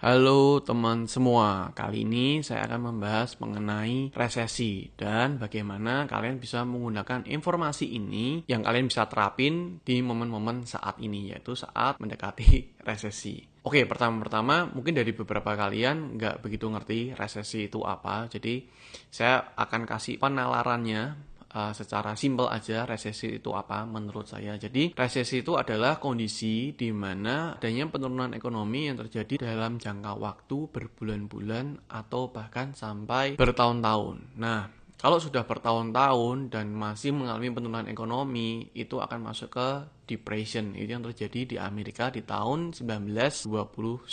Halo teman semua, kali ini saya akan membahas mengenai resesi dan bagaimana kalian bisa menggunakan informasi ini yang kalian bisa terapin di momen-momen saat ini, yaitu saat mendekati resesi. Oke, pertama-tama mungkin dari beberapa kalian nggak begitu ngerti resesi itu apa, jadi saya akan kasih penalarannya secara simpel aja resesi itu apa menurut saya. Jadi resesi itu adalah kondisi di mana adanya penurunan ekonomi yang terjadi dalam jangka waktu berbulan-bulan atau bahkan sampai bertahun-tahun. Nah, kalau sudah bertahun-tahun dan masih mengalami penurunan ekonomi, itu akan masuk ke depression. Itu yang terjadi di Amerika di tahun 1929.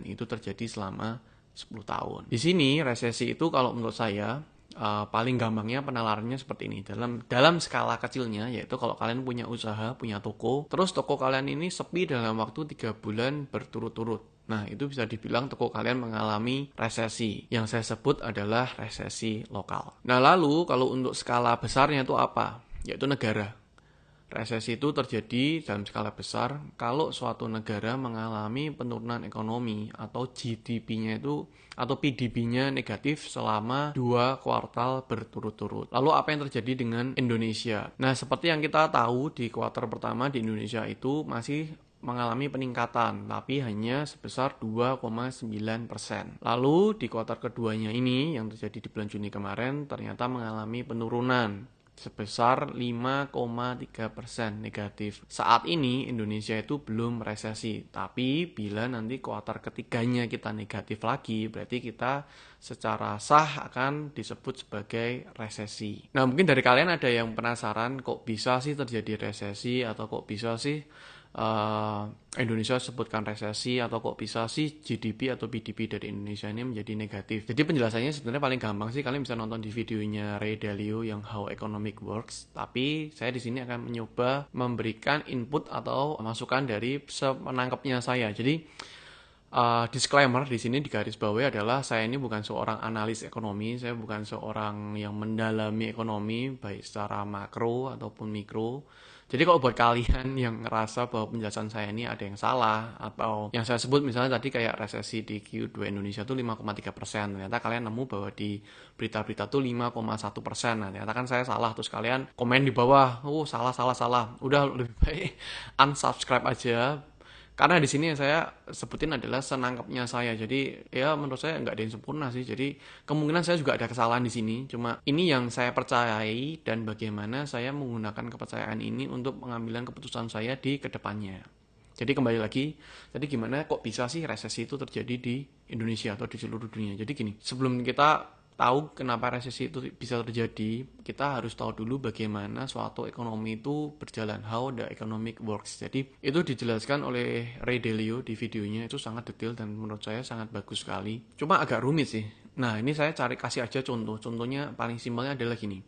Itu terjadi selama 10 tahun. Di sini resesi itu kalau menurut saya paling gampangnya penalarannya seperti ini dalam skala kecilnya, yaitu kalau kalian punya usaha, punya toko, terus toko kalian ini sepi dalam waktu 3 bulan berturut-turut. Nah, itu bisa dibilang toko kalian mengalami resesi. Yang saya sebut adalah resesi lokal. Nah, lalu kalau untuk skala besarnya itu apa? Yaitu negara. Resesi itu terjadi dalam skala besar kalau suatu negara mengalami penurunan ekonomi atau GDP-nya itu atau PDB-nya negatif selama 2 kuartal berturut-turut. Lalu apa yang terjadi dengan Indonesia? Nah, seperti yang kita tahu di kuartal pertama di Indonesia itu masih mengalami peningkatan, tapi hanya sebesar 2,9%. Lalu di kuartal keduanya ini yang terjadi di bulan Juni kemarin ternyata mengalami penurunan sebesar 5,3% negatif. Saat ini Indonesia itu belum resesi, tapi bila nanti kuartal ketiganya kita negatif lagi, berarti kita secara sah akan disebut sebagai resesi. Nah, mungkin dari kalian ada yang penasaran kok bisa sih terjadi resesi atau kok bisa sih Indonesia sebutkan resesi atau kok bisa sih GDP atau PDB dari Indonesia ini menjadi negatif. Jadi penjelasannya sebenarnya paling gampang sih, kalian bisa nonton di videonya Ray Dalio yang How Economic Works. Tapi saya di sini akan mencoba memberikan input atau masukan dari semenangkapnya saya. Jadi disclaimer di sini di garis bawah adalah saya ini bukan seorang analis ekonomi, saya bukan seorang yang mendalami ekonomi baik secara makro ataupun mikro. Jadi kalau buat kalian yang ngerasa bahwa penjelasan saya ini ada yang salah atau yang saya sebut misalnya tadi kayak resesi di Q2 Indonesia tuh 5,3%, ternyata kalian nemu bahwa di berita-berita tuh 5,1%. Nah, ternyata kan saya salah, terus kalian komen di bawah, "Oh, salah salah salah." Udah lebih baik unsubscribe aja. Karena di sini yang saya sebutin adalah senangkapnya saya. Jadi ya menurut saya nggak ada yang sempurna sih. Jadi kemungkinan saya juga ada kesalahan di sini. Cuma ini yang saya percayai dan bagaimana saya menggunakan kepercayaan ini untuk pengambilan keputusan saya di kedepannya. Jadi kembali lagi, tadi gimana kok bisa sih resesi itu terjadi di Indonesia atau di seluruh dunia. Jadi gini, sebelum kita tahu kenapa resesi itu bisa terjadi, kita harus tahu dulu bagaimana suatu ekonomi itu berjalan, how the economic works. Jadi itu dijelaskan oleh Ray Dalio di videonya, itu sangat detail dan menurut saya sangat bagus sekali. Cuma agak rumit sih. Nah, ini saya cari kasih aja contoh. Contohnya paling simpelnya adalah gini.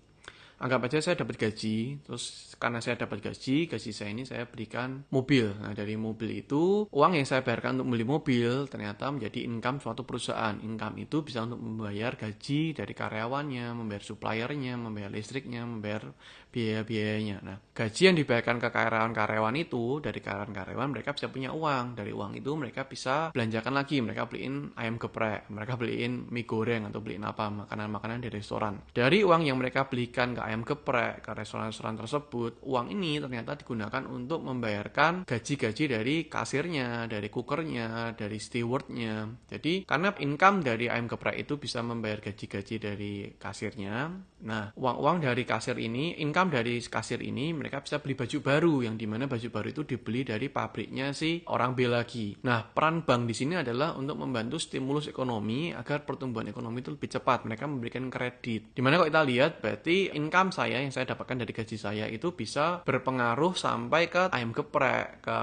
Anggap aja saya dapat gaji, terus karena saya dapat gaji saya ini saya berikan mobil. Nah, dari mobil itu, uang yang saya bayarkan untuk beli mobil ternyata menjadi income suatu perusahaan. Income itu bisa untuk membayar gaji dari karyawannya, membayar suppliernya, membayar listriknya, membayar biaya-biayanya. Nah, gaji yang dibayarkan ke karyawan-karyawan itu, dari karyawan-karyawan mereka bisa punya uang. Dari uang itu mereka bisa belanjakan lagi, mereka beliin ayam geprek, mereka beliin mie goreng atau beliin apa, makanan-makanan di restoran. Dari uang yang mereka belikan ke ayam geprek, ke restoran-restoran tersebut, uang ini ternyata digunakan untuk membayarkan gaji-gaji dari kasirnya, dari cookernya, dari stewardnya. Jadi karena income dari ayam geprek itu bisa membayar gaji-gaji dari kasirnya, nah uang-uang dari kasir ini, income dari kasir ini mereka bisa beli baju baru, yang dimana baju baru itu dibeli dari pabriknya si orang B lagi. Nah, peran bank di sini adalah untuk membantu stimulus ekonomi agar pertumbuhan ekonomi itu lebih cepat. Mereka memberikan kredit. Dimana kalau kita lihat berarti income saya yang saya dapatkan dari gaji saya itu bisa berpengaruh sampai ke ayam geprek, ke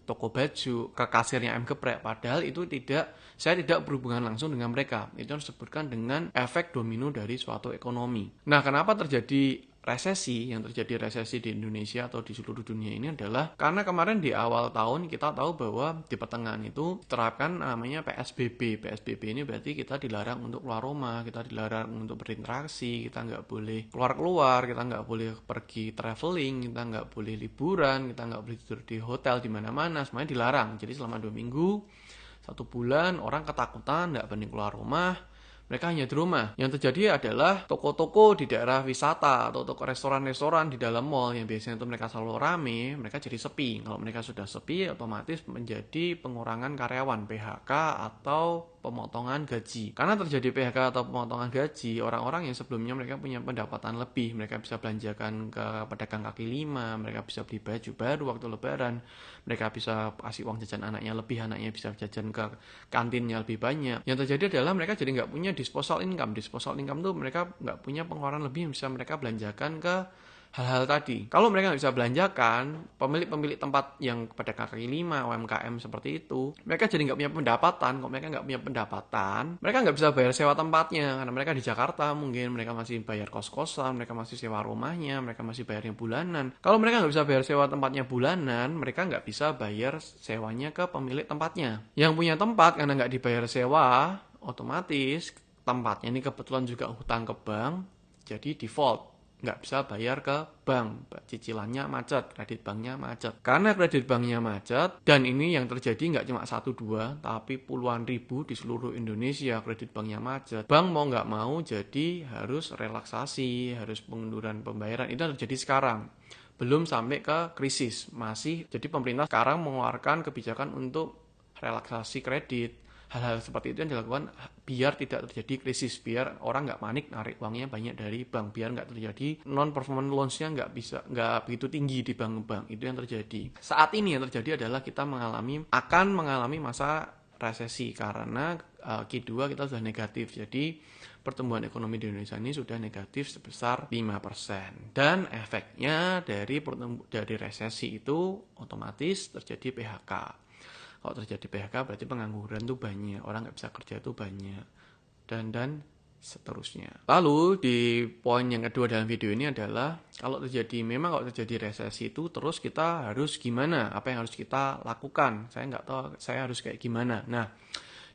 toko baju, ke kasirnya ayam geprek. Padahal itu saya tidak berhubungan langsung dengan mereka. Itu disebutkan dengan efek domino dari suatu ekonomi. Nah, kenapa terjadi resesi di Indonesia atau di seluruh dunia ini adalah karena kemarin di awal tahun kita tahu bahwa di pertengahan itu diterapkan namanya PSBB. PSBB ini berarti kita dilarang untuk keluar rumah, kita dilarang untuk berinteraksi, kita nggak boleh keluar-keluar, kita nggak boleh pergi traveling, kita nggak boleh liburan, kita nggak boleh tidur di hotel di mana-mana, semuanya dilarang. Jadi selama 2 minggu 1 bulan orang ketakutan, nggak berani keluar rumah, mereka hanya di rumah. Yang terjadi adalah toko-toko di daerah wisata atau toko restoran-restoran di dalam mall yang biasanya itu mereka selalu rame, mereka jadi sepi. Kalau mereka sudah sepi, otomatis menjadi pengurangan karyawan, PHK atau pemotongan gaji. Karena terjadi PHK atau pemotongan gaji, orang-orang yang sebelumnya mereka punya pendapatan lebih, mereka bisa belanjakan ke pedagang kaki lima, mereka bisa beli baju baru waktu lebaran, mereka bisa kasih uang jajan anaknya lebih, anaknya bisa jajan ke kantinnya lebih banyak. Yang terjadi adalah mereka jadi nggak punya disposal income. Disposal income tuh mereka nggak punya pengeluaran lebih yang bisa mereka belanjakan ke hal-hal tadi. Kalau mereka nggak bisa belanjakan, pemilik-pemilik tempat yang pada kaki lima, UMKM seperti itu, mereka jadi nggak punya pendapatan. Kalau mereka nggak punya pendapatan, mereka nggak bisa bayar sewa tempatnya. Karena mereka di Jakarta mungkin, mereka masih bayar kos-kosan, mereka masih sewa rumahnya, mereka masih bayarnya bulanan. Kalau mereka nggak bisa bayar sewa tempatnya bulanan, mereka nggak bisa bayar sewanya ke pemilik tempatnya. Yang punya tempat karena nggak dibayar sewa, otomatis tempatnya ini kebetulan juga hutang ke bank, jadi default. Nggak bisa bayar ke bank, cicilannya macet, kredit banknya macet. Karena kredit banknya macet, dan ini yang terjadi nggak cuma 1-2, tapi puluhan ribu di seluruh Indonesia kredit banknya macet. Bank mau nggak mau jadi harus relaksasi, harus pengunduran pembayaran. Itu terjadi sekarang. Belum sampai ke krisis, masih. Jadi pemerintah sekarang mengeluarkan kebijakan untuk relaksasi kredit. Hal-hal seperti itu yang dilakukan biar tidak terjadi krisis, biar orang nggak panik narik uangnya banyak dari bank, biar nggak terjadi non-performance loans-nya nggak begitu tinggi di bank-bank. Itu yang terjadi. Saat ini yang terjadi adalah kita akan mengalami masa resesi karena Q2 kita sudah negatif. Jadi pertumbuhan ekonomi di Indonesia ini sudah negatif sebesar 5%. Dan efeknya dari resesi itu otomatis terjadi PHK. Kalau terjadi PHK berarti pengangguran tuh banyak, orang nggak bisa kerja itu banyak, dan seterusnya. Lalu di poin yang kedua dalam video ini adalah kalau terjadi resesi itu terus kita harus gimana? Apa yang harus kita lakukan? Saya nggak tahu saya harus kayak gimana. Nah,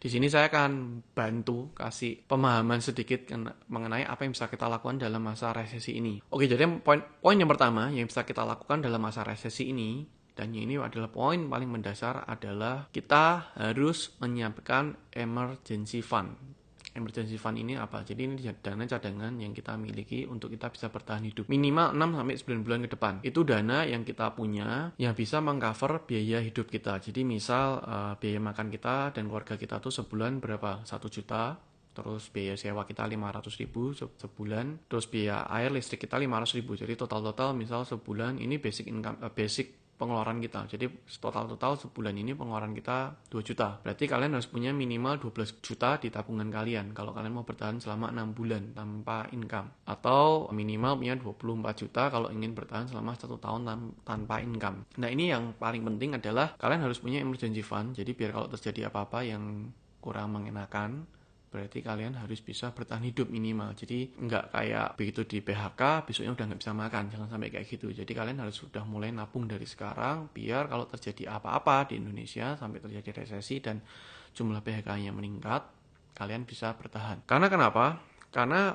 di sini saya akan bantu kasih pemahaman sedikit mengenai apa yang bisa kita lakukan dalam masa resesi ini. Oke, jadi poin yang pertama yang bisa kita lakukan dalam masa resesi ini, dan ini adalah poin paling mendasar, adalah kita harus menyiapkan emergency fund. Emergency fund ini apa? Jadi ini dana cadangan yang kita miliki untuk kita bisa bertahan hidup minimal 6-9 bulan ke depan. Itu dana yang kita punya yang bisa mengcover biaya hidup kita. Jadi misal biaya makan kita dan keluarga kita tuh sebulan berapa? 1 juta. Terus biaya sewa kita 500.000 sebulan, terus biaya air listrik kita 500.000. Jadi total misal sebulan ini basic pengeluaran kita. Jadi total sebulan ini pengeluaran kita 2 juta. Berarti kalian harus punya minimal 12 juta di tabungan kalian kalau kalian mau bertahan selama 6 bulan tanpa income. Atau minimal punya 24 juta kalau ingin bertahan selama 1 tahun tanpa income. Nah, ini yang paling penting adalah kalian harus punya emergency fund. Jadi biar kalau terjadi apa-apa yang kurang mengenakan, berarti kalian harus bisa bertahan hidup minimal. Jadi nggak kayak begitu di PHK besoknya udah nggak bisa makan, jangan sampai kayak gitu. Jadi kalian harus sudah mulai nabung dari sekarang biar kalau terjadi apa-apa di Indonesia sampai terjadi resesi dan jumlah PHK-nya meningkat, kalian bisa bertahan. Karena kenapa? Karena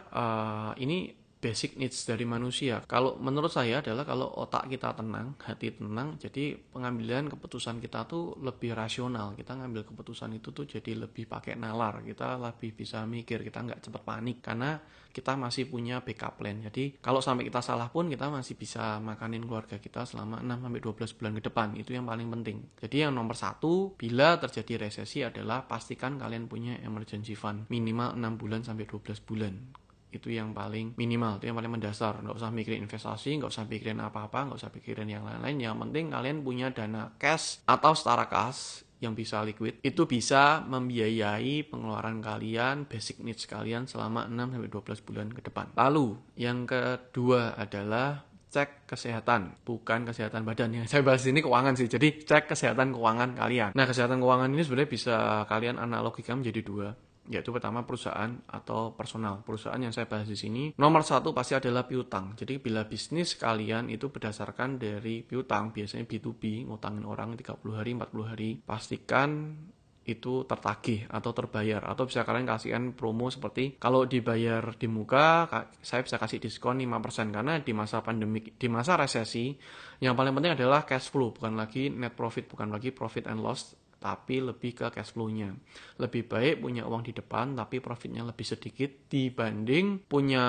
ini basic needs dari manusia. Kalau menurut saya adalah kalau otak kita tenang, hati tenang, jadi pengambilan keputusan kita tuh lebih rasional. Kita ngambil keputusan itu tuh jadi lebih pakai nalar. Kita lebih bisa mikir, kita nggak cepat panik karena kita masih punya backup plan. Jadi kalau sampai kita salah pun kita masih bisa makanin keluarga kita selama 6-12 bulan ke depan. Itu yang paling penting. Jadi yang nomor 1, bila terjadi resesi adalah pastikan kalian punya emergency fund minimal 6 bulan sampai 12 bulan. Itu yang paling minimal, itu yang paling mendasar. Nggak usah mikirin investasi, nggak usah pikirin apa-apa, nggak usah pikirin yang lain-lain. Yang penting kalian punya dana cash atau setara kas yang bisa liquid. Itu bisa membiayai pengeluaran kalian, basic needs kalian selama 6-12 bulan ke depan. Lalu yang kedua adalah cek kesehatan, bukan kesehatan badan. Yang saya bahas ini keuangan sih, jadi cek kesehatan keuangan kalian. Nah, kesehatan keuangan ini sebenarnya bisa kalian analogikan menjadi 2, yaitu pertama perusahaan atau personal. Perusahaan yang saya bahas di sini nomor 1 pasti adalah piutang. Jadi bila bisnis kalian itu berdasarkan dari piutang, biasanya B2B, ngutangin orang 30 hari, 40 hari, pastikan itu tertagih atau terbayar. Atau bisa kalian kasihkan promo seperti kalau dibayar di muka, saya bisa kasih diskon 5%. Karena di masa pandemik, di masa resesi, yang paling penting adalah cash flow, bukan lagi net profit, bukan lagi profit and loss, tapi lebih ke cash flow-nya. Lebih baik punya uang di depan tapi profitnya lebih sedikit dibanding punya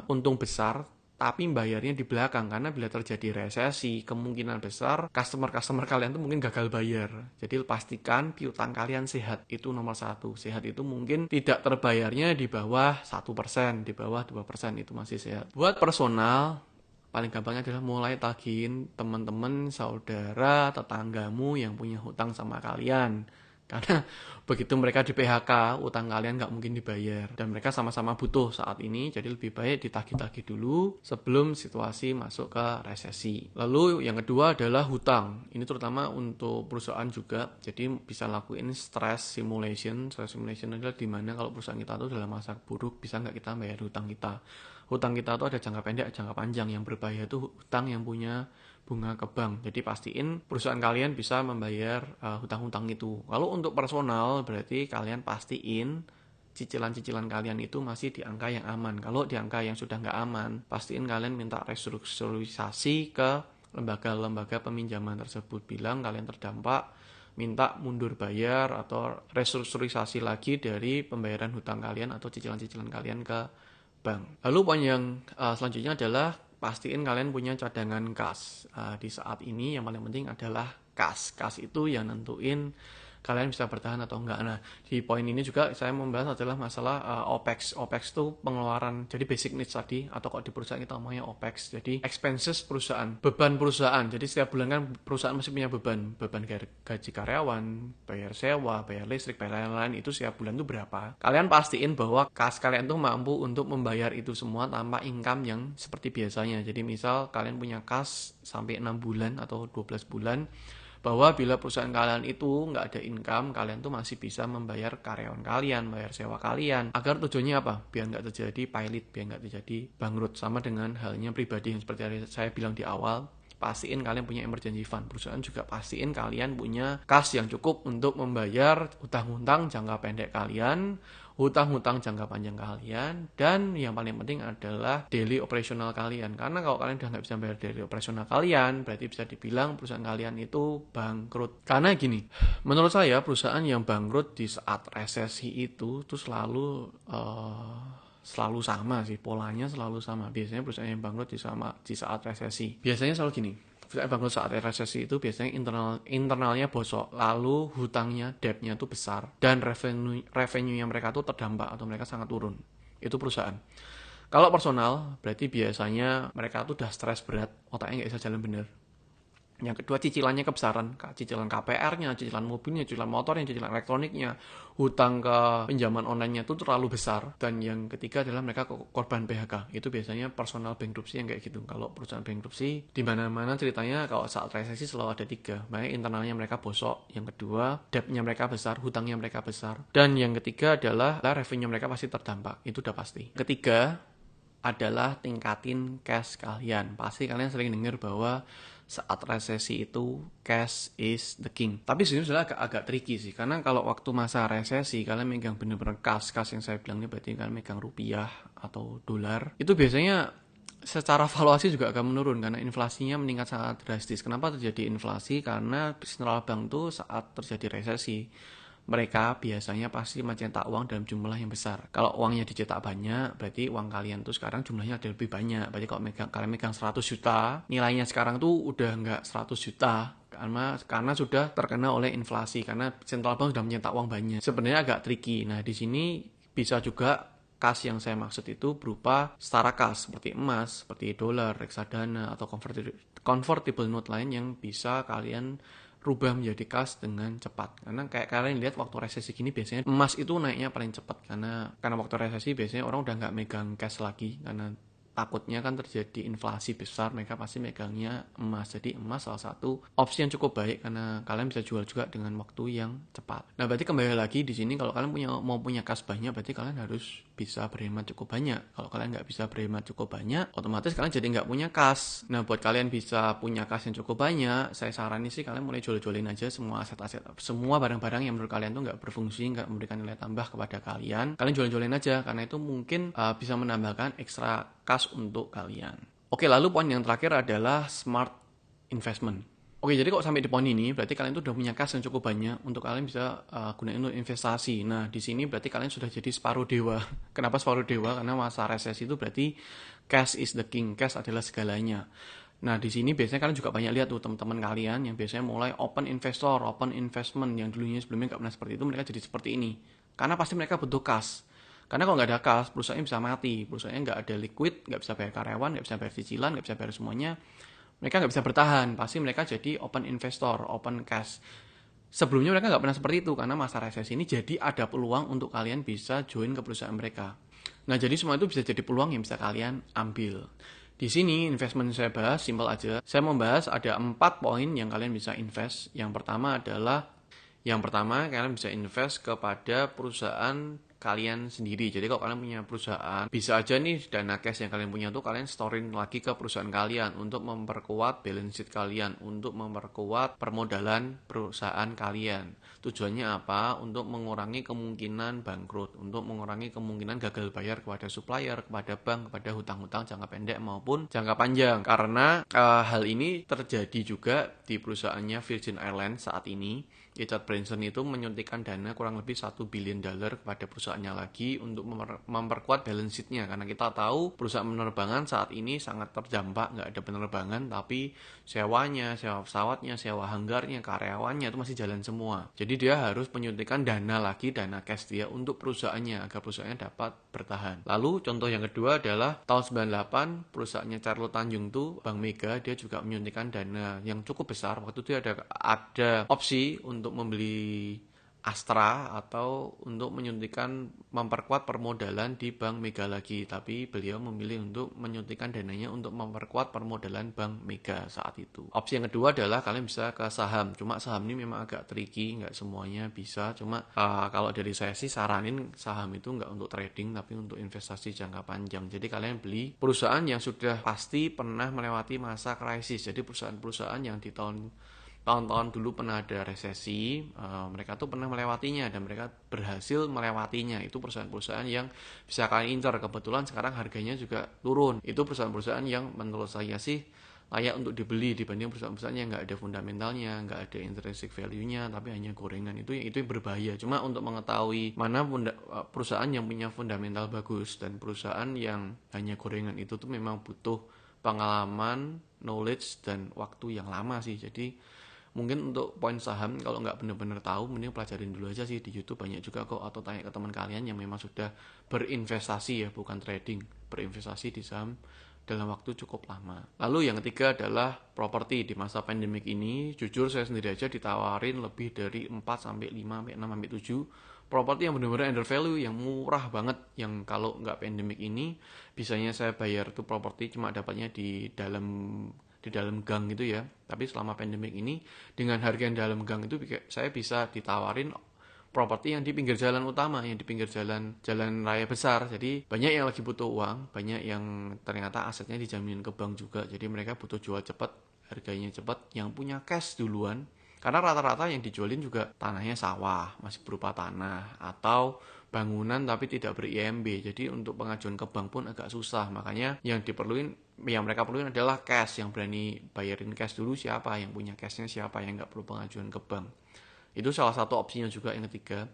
untung besar tapi bayarnya di belakang, karena bila terjadi resesi kemungkinan besar customer kalian tuh mungkin gagal bayar. Jadi pastikan piutang kalian sehat, itu nomor satu. Sehat itu mungkin tidak terbayarnya di bawah 1%, di bawah 2% itu masih sehat. Buat personal, paling gampangnya adalah mulai tagihin teman-teman, saudara, tetanggamu yang punya hutang sama kalian. Karena begitu mereka di PHK, utang kalian nggak mungkin dibayar. Dan mereka sama-sama butuh saat ini, jadi lebih baik ditagih-tagih dulu sebelum situasi masuk ke resesi. Lalu yang kedua adalah hutang. Ini terutama untuk perusahaan juga, jadi bisa lakuin stress simulation. Stress simulation adalah dimana kalau perusahaan kita tuh dalam masa buruk, bisa nggak kita bayar hutang kita. Hutang kita tuh ada jangka pendek, jangka panjang. Yang berbahaya itu hutang yang punya bunga ke bank. Jadi pastiin perusahaan kalian bisa membayar hutang-hutang itu. Kalau untuk personal berarti kalian pastiin cicilan-cicilan kalian itu masih di angka yang aman. Kalau di angka yang sudah nggak aman, pastiin kalian minta restrukturisasi ke lembaga-lembaga peminjaman tersebut. Bilang kalian terdampak, minta mundur bayar atau restrukturisasi lagi dari pembayaran hutang kalian atau cicilan-cicilan kalian ke bank. Lalu poin yang selanjutnya adalah pastiin kalian punya cadangan kas. Di saat ini yang paling penting adalah kas. Kas itu yang nentuin kalian bisa bertahan atau enggak. Nah, di poin ini juga saya membahas adalah masalah OPEX. OPEX itu pengeluaran, jadi basic needs tadi, atau kalau di perusahaan kita namanya OPEX. Jadi expenses perusahaan, beban perusahaan. Jadi setiap bulan kan perusahaan masih punya beban gaji karyawan, bayar sewa, bayar listrik, bayar lain-lain, itu setiap bulan itu berapa. Kalian pastiin bahwa kas kalian tuh mampu untuk membayar itu semua tanpa income yang seperti biasanya. Jadi misal kalian punya kas sampai 6 bulan atau 12 bulan, bahwa bila perusahaan kalian itu nggak ada income, kalian tuh masih bisa membayar karyawan kalian, bayar sewa kalian. Agar tujuannya apa? Biar nggak terjadi pilot, biar nggak terjadi bangkrut. Sama dengan halnya pribadi yang seperti saya bilang di awal, pastiin kalian punya emergency fund. Perusahaan juga pastiin kalian punya kas yang cukup untuk membayar hutang-hutang jangka pendek kalian, hutang-hutang jangka panjang kalian, dan yang paling penting adalah daily operational kalian. Karena kalau kalian udah nggak bisa bayar daily operational kalian, berarti bisa dibilang perusahaan kalian itu bangkrut. Karena gini, menurut saya perusahaan yang bangkrut di saat resesi itu tuh selalu sama sih, polanya selalu sama. Biasanya perusahaan yang bangkrut di saat resesi. Biasanya selalu gini. Perusahaan bangkrut saat resesi itu biasanya internalnya bosok, lalu hutangnya, debt-nya tuh besar, dan revenue-nya mereka tuh terdampak atau mereka sangat turun. Itu perusahaan. Kalau personal, berarti biasanya mereka tuh udah stres berat, otaknya nggak bisa jalan bener. Yang kedua, cicilannya kebesaran, cicilan KPR-nya, cicilan mobilnya, cicilan motornya, cicilan elektroniknya, hutang ke pinjaman online-nya itu terlalu besar. Dan yang ketiga adalah mereka korban PHK. Itu biasanya personal bankruptcy yang kayak gitu. Kalau perusahaan bankruptcy, di mana-mana ceritanya kalau saat resesi selalu ada 3. Makanya internalnya mereka bosok. Yang kedua, debt-nya mereka besar, hutangnya mereka besar. Dan yang ketiga adalah revenue mereka pasti terdampak. Itu udah pasti. Ketiga adalah tingkatin cash kalian. Pasti kalian sering dengar bahwa saat resesi itu cash is the king. Tapi sebenarnya agak tricky sih, karena kalau waktu masa resesi kalian megang bener-bener kas yang saya bilang ini berarti kalian megang rupiah atau dolar, itu biasanya secara valuasi juga akan menurun karena inflasinya meningkat sangat drastis. Kenapa terjadi inflasi? Karena central bank tuh saat terjadi resesi, mereka biasanya pasti mencetak uang dalam jumlah yang besar. Kalau uangnya dicetak banyak, berarti uang kalian tuh sekarang jumlahnya ada lebih banyak. Berarti kalau kalian megang 100 juta, nilainya sekarang tuh udah nggak 100 juta. Karena sudah terkena oleh inflasi, karena central bank sudah mencetak uang banyak. Sebenarnya agak tricky. Nah, di sini bisa juga kas yang saya maksud itu berupa setara kas seperti emas, seperti dolar, reksadana, atau convertible note lain yang bisa kalian rubah menjadi kas dengan cepat. Karena kayak kalian lihat waktu resesi gini biasanya emas itu naiknya paling cepat karena waktu resesi biasanya orang udah nggak megang cash lagi karena takutnya kan terjadi inflasi besar, mereka pasti megangnya emas. Jadi emas salah satu opsi yang cukup baik karena kalian bisa jual juga dengan waktu yang cepat. Nah, berarti kembali lagi di sini kalau kalian mau punya kas banyak, berarti kalian harus bisa berhemat cukup banyak. Kalau kalian nggak bisa berhemat cukup banyak, otomatis kalian jadi nggak punya kas. Nah, buat kalian bisa punya kas yang cukup banyak, saya saranin sih kalian mulai jual-jualin aja semua aset-aset, semua barang-barang yang menurut kalian tuh nggak berfungsi, nggak memberikan nilai tambah kepada kalian. Kalian jual-jualin aja karena itu mungkin bisa menambahkan ekstra kas untuk kalian. Oke, lalu poin yang terakhir adalah smart investment. Oke, jadi kalau sampai di poin ini, berarti kalian tuh udah punya cash yang cukup banyak untuk kalian bisa gunain untuk investasi. Nah, di sini berarti kalian sudah jadi separuh dewa. Kenapa separuh dewa? Karena masa resesi itu berarti cash is the king, cash adalah segalanya. Nah, di sini biasanya kalian juga banyak lihat tuh teman-teman kalian yang biasanya mulai open investor, open investment, yang dulunya sebelumnya nggak pernah seperti itu, mereka jadi seperti ini. Karena pasti mereka butuh cash. Karena kalau nggak ada cash, perusahaannya bisa mati. Perusahaannya nggak ada liquid, nggak bisa bayar karyawan, nggak bisa bayar cicilan, nggak bisa bayar semuanya. Mereka nggak bisa bertahan. Pasti mereka jadi open investor, open cash. Sebelumnya mereka nggak pernah seperti itu, karena masa resesi ini jadi ada peluang untuk kalian bisa join ke perusahaan mereka. Nah, jadi semua itu bisa jadi peluang yang bisa kalian ambil. Di sini investment saya bahas simple aja. Saya membahas ada 4 poin yang kalian bisa invest. Yang pertama kalian bisa invest kepada perusahaan kalian sendiri. Jadi kalau kalian punya perusahaan, bisa aja nih dana cash yang kalian punya tuh kalian storing lagi ke perusahaan kalian untuk memperkuat balance sheet kalian, untuk memperkuat permodalan perusahaan kalian. Tujuannya apa? Untuk mengurangi kemungkinan bangkrut, untuk mengurangi kemungkinan gagal bayar kepada supplier, kepada bank, kepada hutang-hutang jangka pendek maupun jangka panjang. Karena hal ini terjadi juga di perusahaannya Virgin Islands saat ini. Richard Branson itu menyuntikkan dana kurang lebih $1 billion kepada perusahaannya lagi untuk memperkuat balance sheet-nya. Karena kita tahu perusahaan penerbangan saat ini sangat terdampak, nggak ada penerbangan, tapi sewanya, sewa pesawatnya, sewa hanggarnya, karyawannya itu masih jalan semua. Jadi dia harus menyuntikkan dana lagi, dana cash dia untuk perusahaannya, agar perusahaannya dapat bertahan. Lalu contoh yang kedua adalah tahun 98 perusahaannya Carlo Tanjung tuh, Bank Mega, dia juga menyuntikkan dana yang cukup besar. Waktu itu ada opsi untuk membeli Astra atau untuk menyuntikkan memperkuat permodalan di Bank Mega lagi, tapi beliau memilih untuk menyuntikkan dananya untuk memperkuat permodalan Bank Mega saat itu. Opsi yang kedua adalah kalian bisa ke saham. Cuma saham ini memang agak tricky, nggak semuanya bisa. Cuma kalau dari saya sih saranin saham itu nggak untuk trading tapi untuk investasi jangka panjang. Jadi kalian beli perusahaan yang sudah pasti pernah melewati masa krisis. Jadi perusahaan-perusahaan yang di tahun-tahun dulu pernah ada resesi, mereka tuh pernah melewatinya dan mereka berhasil melewatinya. Itu perusahaan-perusahaan yang bisa kalian incar. Kebetulan sekarang harganya juga turun. Itu perusahaan-perusahaan yang menurut saya sih layak untuk dibeli dibanding perusahaan-perusahaan yang nggak ada fundamentalnya, nggak ada intrinsic value-nya, tapi hanya gorengan. Itu yang berbahaya. Cuma untuk mengetahui mana perusahaan yang punya fundamental bagus dan perusahaan yang hanya gorengan itu tuh memang butuh pengalaman, knowledge, dan waktu yang lama sih. Jadi mungkin untuk poin saham kalau nggak benar-benar tahu, mending pelajarin dulu aja sih di YouTube, banyak juga kok, atau tanya ke teman kalian yang memang sudah berinvestasi ya, bukan trading, berinvestasi di saham dalam waktu cukup lama. Lalu yang ketiga adalah properti. Di masa pandemik ini, jujur saya sendiri aja ditawarin lebih dari 4 sampai 5 sampai 6 sampai 7 properti yang benar-benar under value, yang murah banget, yang kalau nggak pandemik ini bisanya saya bayar tuh properti cuma dapatnya di dalam gang gitu ya. Tapi selama pandemik ini dengan harga yang dalam gang itu saya bisa ditawarin properti yang di pinggir jalan utama, yang di pinggir jalan raya besar. Jadi banyak yang lagi butuh uang, banyak yang ternyata asetnya dijamin ke bank juga. Jadi mereka butuh jual cepat, harganya cepat, yang punya cash duluan. Karena rata-rata yang dijualin juga tanahnya sawah, masih berupa tanah, atau bangunan tapi tidak ber-IMB. Jadi untuk pengajuan ke bank pun agak susah. Makanya yang mereka perluin adalah cash. Yang berani bayarin cash dulu siapa, yang punya cashnya siapa, yang nggak perlu pengajuan ke bank. Itu salah satu opsinya juga yang ketiga.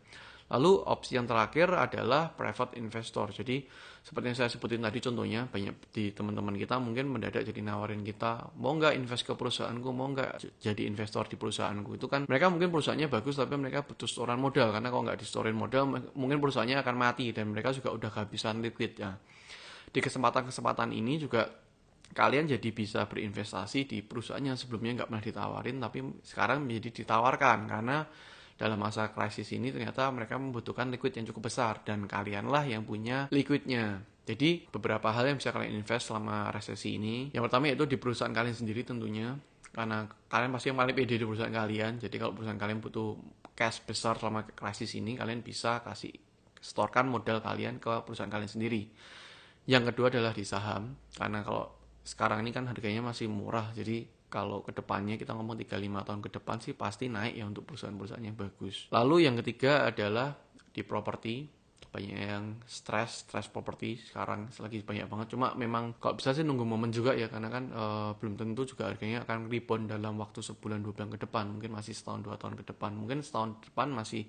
Lalu opsi yang terakhir adalah private investor. Jadi seperti yang saya sebutin tadi contohnya, banyak di teman-teman kita mungkin mendadak jadi nawarin kita, mau nggak invest ke perusahaanku, mau nggak jadi investor di perusahaanku. Itu kan mereka mungkin perusahaannya bagus tapi mereka butuh setoran modal, karena kalau nggak disetorin modal mungkin perusahaannya akan mati dan mereka juga udah kehabisan liquid ya. Di kesempatan-kesempatan ini juga kalian jadi bisa berinvestasi di perusahaan yang sebelumnya nggak pernah ditawarin tapi sekarang menjadi ditawarkan, karena dalam masa krisis ini ternyata mereka membutuhkan liquid yang cukup besar dan kalianlah yang punya liquidnya. Jadi beberapa hal yang bisa kalian invest selama resesi ini. Yang pertama yaitu di perusahaan kalian sendiri tentunya, karena kalian pasti yang paling pede di perusahaan kalian. Jadi kalau perusahaan kalian butuh cash besar selama krisis ini, kalian bisa setorkan modal kalian ke perusahaan kalian sendiri. Yang kedua adalah di saham, karena kalau sekarang ini kan harganya masih murah, jadi kalau kedepannya kita ngomong 3-5 tahun ke depan sih pasti naik ya untuk perusahaan-perusahaan yang bagus. Lalu yang ketiga adalah di properti. banyak yang stres properti sekarang lagi banyak banget. Cuma memang kalau bisa sih nunggu momen juga ya, karena kan belum tentu juga harganya akan rebound dalam waktu sebulan 2 bulan ke depan, mungkin masih setahun 2 tahun ke depan, mungkin setahun depan masih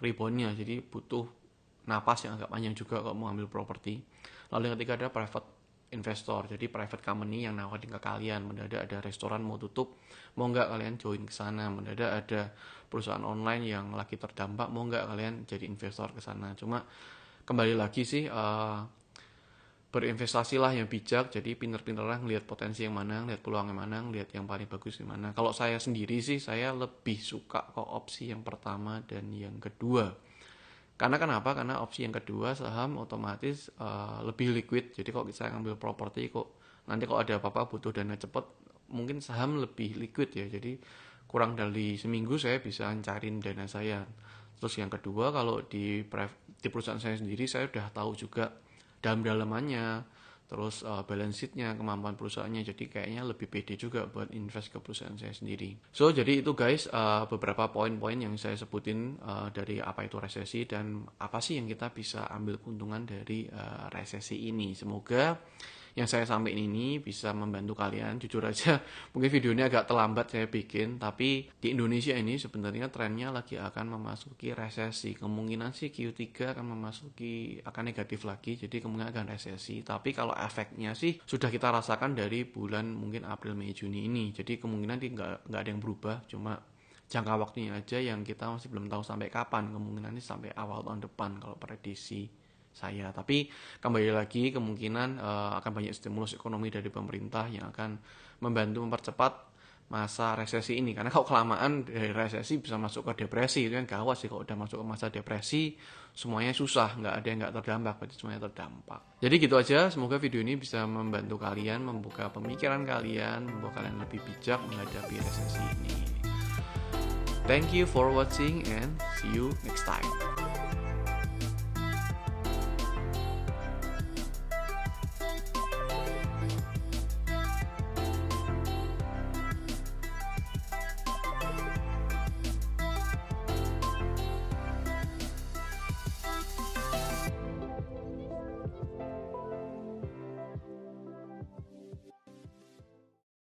reboundnya, jadi butuh napas yang agak panjang juga kalau mau ambil properti. Lalu yang ketiga ada private investor, jadi private company yang nawarin ke kalian, mendadak ada restoran mau tutup, mau nggak kalian join ke sana, mendadak ada perusahaan online yang lagi terdampak, mau nggak kalian jadi investor ke sana. Cuma kembali lagi sih, berinvestasilah yang bijak, jadi pinter-pinterlah ngelihat potensi yang mana, ngelihat peluang yang mana, ngelihat yang paling bagus di mana. Kalau saya sendiri sih, saya lebih suka kok opsi yang pertama dan yang kedua. Karena kenapa? Karena opsi yang kedua saham otomatis lebih liquid. Jadi kalau saya ngambil properti kok nanti kalau ada apa-apa butuh dana cepat, mungkin saham lebih liquid ya. Jadi kurang dari seminggu saya bisa cariin dana saya. Terus yang kedua, kalau di perusahaan saya sendiri saya udah tahu juga dalam-dalamannya, terus balance sheet-nya, kemampuan perusahaannya, jadi kayaknya lebih pede juga buat invest ke perusahaan saya sendiri. So jadi itu guys, beberapa poin-poin yang saya sebutin dari apa itu resesi dan apa sih yang kita bisa ambil keuntungan dari resesi ini. Semoga yang saya sampaikan ini bisa membantu kalian. Jujur aja mungkin video ini agak terlambat saya bikin, tapi di Indonesia ini sebenarnya trennya lagi akan memasuki resesi. Kemungkinan sih Q3 akan negatif lagi, jadi kemungkinan akan resesi. Tapi kalau efeknya sih sudah kita rasakan dari bulan mungkin April, Mei, Juni ini. Jadi kemungkinan nggak ada yang berubah, cuma jangka waktunya aja yang kita masih belum tahu sampai kapan. Kemungkinan ini sampai awal tahun depan kalau prediksi saya. Tapi kembali lagi, kemungkinan akan banyak stimulus ekonomi dari pemerintah yang akan membantu mempercepat masa resesi ini. Karena kalau kelamaan dari resesi bisa masuk ke depresi, itu kan gawat sih. Kalau udah masuk ke masa depresi, semuanya susah, nggak ada yang nggak terdampak, berarti semuanya terdampak. Jadi gitu aja, semoga video ini bisa membantu kalian, membuka pemikiran kalian, membuat kalian lebih bijak menghadapi resesi ini. Thank you for watching and see you next time.